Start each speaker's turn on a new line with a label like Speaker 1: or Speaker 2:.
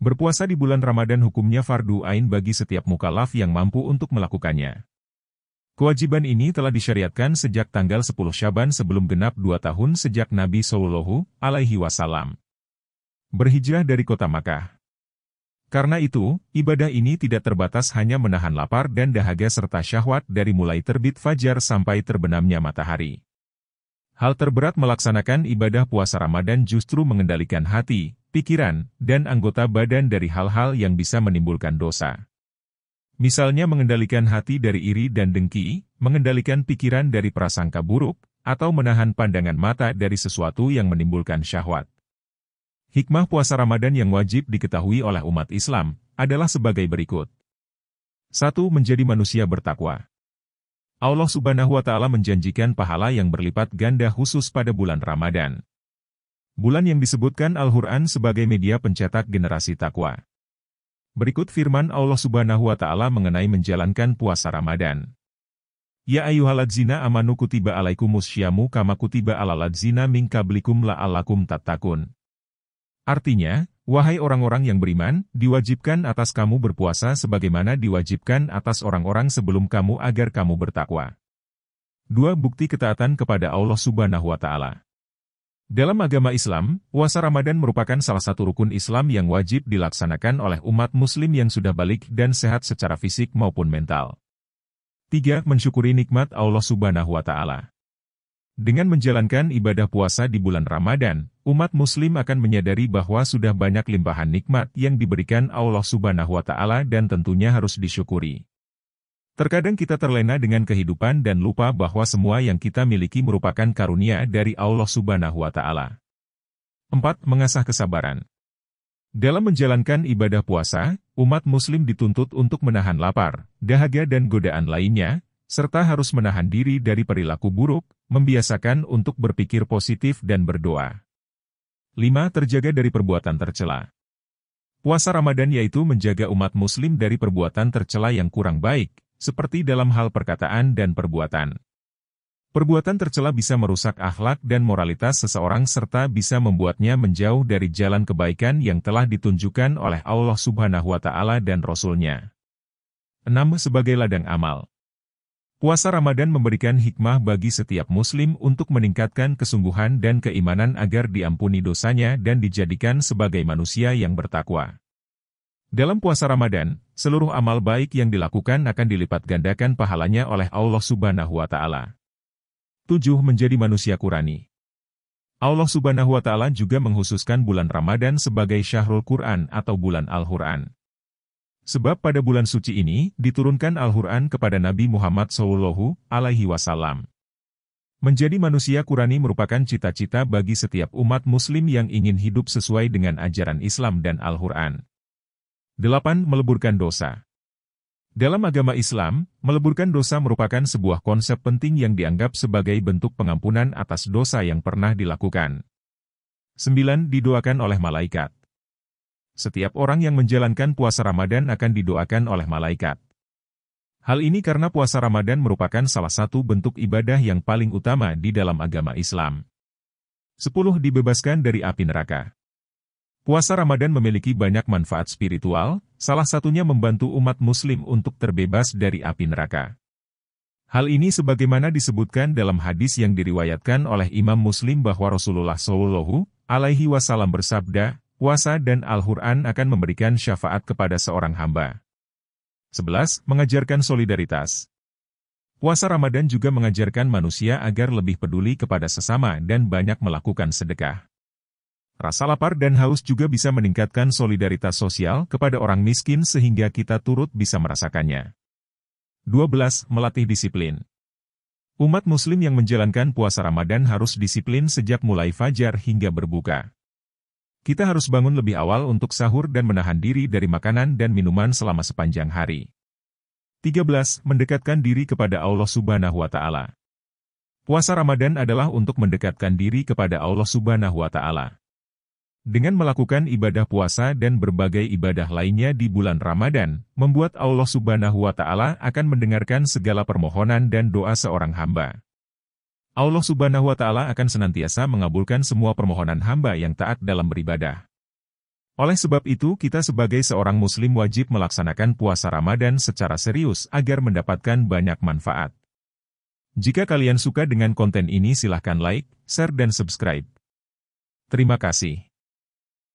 Speaker 1: Berpuasa di bulan Ramadan hukumnya fardu ain bagi setiap mukallaf yang mampu untuk melakukannya. Kewajiban ini telah disyariatkan sejak tanggal 10 Syaban sebelum genap 2 tahun sejak Nabi Shallallahu Alaihi Wasallam berhijrah dari kota Makkah. Karena itu, ibadah ini tidak terbatas hanya menahan lapar dan dahaga serta syahwat dari mulai terbit fajar sampai terbenamnya matahari. Hal terberat melaksanakan ibadah puasa Ramadan justru mengendalikan hati, pikiran, dan anggota badan dari hal-hal yang bisa menimbulkan dosa. Misalnya mengendalikan hati dari iri dan dengki, mengendalikan pikiran dari prasangka buruk, atau menahan pandangan mata dari sesuatu yang menimbulkan syahwat. Hikmah puasa Ramadan yang wajib diketahui oleh umat Islam adalah sebagai berikut. 1. Menjadi manusia bertakwa. Allah Subhanahu wa Ta'ala menjanjikan pahala yang berlipat ganda khusus pada bulan Ramadan. Bulan yang disebutkan Al-Quran sebagai media pencetak generasi takwa. Berikut firman Allah Subhanahu wa Ta'ala mengenai menjalankan puasa Ramadan. Ya ayyuhalladzina amanu kutiba alaikumusyamu kama kutiba alal ladzina min qablikum la'allakum tattaqun. Artinya, wahai orang-orang yang beriman, diwajibkan atas kamu berpuasa sebagaimana diwajibkan atas orang-orang sebelum kamu agar kamu bertakwa. 2. Bukti ketaatan kepada Allah Subhanahu wa Ta'ala. Dalam agama Islam, puasa Ramadan merupakan salah satu rukun Islam yang wajib dilaksanakan oleh umat Muslim yang sudah balik dan sehat secara fisik maupun mental. 3. Mensyukuri nikmat Allah Subhanahu wa Ta'ala. Dengan menjalankan ibadah puasa di bulan Ramadan, umat Muslim akan menyadari bahwa sudah banyak limpahan nikmat yang diberikan Allah Subhanahu wa Ta'ala dan tentunya harus disyukuri. Terkadang kita terlena dengan kehidupan dan lupa bahwa semua yang kita miliki merupakan karunia dari Allah Subhanahu wa Ta'ala. 4. Mengasah kesabaran. Dalam menjalankan ibadah puasa, umat Muslim dituntut untuk menahan lapar, dahaga dan godaan lainnya, serta harus menahan diri dari perilaku buruk, membiasakan untuk berpikir positif dan berdoa. 5. Terjaga dari perbuatan tercela. Puasa Ramadan yaitu menjaga umat Muslim dari perbuatan tercela yang kurang baik, seperti dalam hal perkataan dan perbuatan. Perbuatan tercela bisa merusak akhlak dan moralitas seseorang serta bisa membuatnya menjauh dari jalan kebaikan yang telah ditunjukkan oleh Allah Subhanahu wa Ta'ala dan Rasul-Nya. 6. Sebagai ladang amal. Puasa Ramadan memberikan hikmah bagi setiap Muslim untuk meningkatkan kesungguhan dan keimanan agar diampuni dosanya dan dijadikan sebagai manusia yang bertakwa. Dalam puasa Ramadan, seluruh amal baik yang dilakukan akan dilipat gandakan pahalanya oleh Allah Subhanahu wa Ta'ala. 7. Menjadi manusia Qurani. Allah Subhanahu wa Ta'ala juga menghususkan bulan Ramadan sebagai Syahrul Quran atau bulan Al-Quran. Sebab pada bulan suci ini, diturunkan Al-Quran kepada Nabi Muhammad Shallallahu Alaihi Wasallam. Menjadi manusia Qurani merupakan cita-cita bagi setiap umat Muslim yang ingin hidup sesuai dengan ajaran Islam dan Al-Quran. 8. Meleburkan dosa. Dalam agama Islam, meleburkan dosa merupakan sebuah konsep penting yang dianggap sebagai bentuk pengampunan atas dosa yang pernah dilakukan. 9. Didoakan oleh malaikat. Setiap orang yang menjalankan puasa Ramadan akan didoakan oleh malaikat. Hal ini karena puasa Ramadan merupakan salah satu bentuk ibadah yang paling utama di dalam agama Islam. 10. Dibebaskan dari api neraka. Puasa Ramadan memiliki banyak manfaat spiritual, salah satunya membantu umat Muslim untuk terbebas dari api neraka. Hal ini sebagaimana disebutkan dalam hadis yang diriwayatkan oleh Imam Muslim bahwa Rasulullah Shallallahu Alaihi Wasallam bersabda, puasa dan Al-Quran akan memberikan syafaat kepada seorang hamba. 11. Mengajarkan solidaritas. Puasa Ramadan juga mengajarkan manusia agar lebih peduli kepada sesama dan banyak melakukan sedekah. Rasa lapar dan haus juga bisa meningkatkan solidaritas sosial kepada orang miskin sehingga kita turut bisa merasakannya. 12. Melatih disiplin. Umat Muslim yang menjalankan puasa Ramadan harus disiplin sejak mulai fajar hingga berbuka. Kita harus bangun lebih awal untuk sahur dan menahan diri dari makanan dan minuman selama sepanjang hari. 13. Mendekatkan diri kepada Allah Subhanahu wa Ta'ala. Puasa Ramadan adalah untuk mendekatkan diri kepada Allah Subhanahu wa Ta'ala. Dengan melakukan ibadah puasa dan berbagai ibadah lainnya di bulan Ramadan, membuat Allah Subhanahu wa Ta'ala akan mendengarkan segala permohonan dan doa seorang hamba. Allah Subhanahu wa Ta'ala akan senantiasa mengabulkan semua permohonan hamba yang taat dalam beribadah. Oleh sebab itu, kita sebagai seorang Muslim wajib melaksanakan puasa Ramadan secara serius agar mendapatkan banyak manfaat. Jika kalian suka dengan konten ini, silahkan like, share, dan subscribe. Terima kasih.